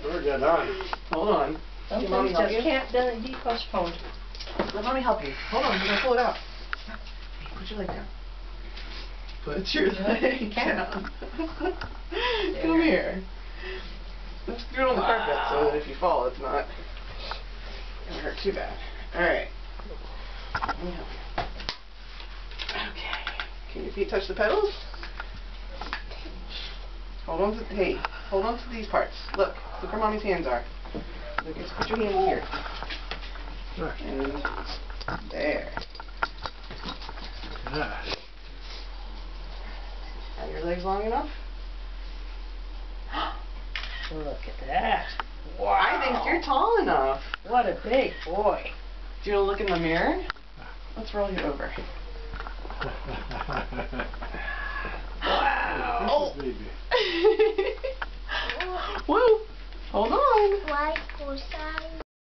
We're good on. Hold on. Some Can Mommy things help just you? can't be postponed. Let Mommy help you. Hold on, we're gonna pull it out. Put your leg down. Put your leg down. Come here. Let's do it on the carpet so that if you fall, it's not gonna hurt too bad. Alright. Okay. Can your feet touch the pedals? Hold on to, hey, hold on to these parts. Look where Mommy's hands are. Look, just put your hand in here. And there. Yeah. Are your legs long enough? Look at that. Wow. I think you're tall enough. What a big boy. Do you want to look in the mirror? Let's roll you over. Wow. Oh. Baby. Whoa. Hold on. Why?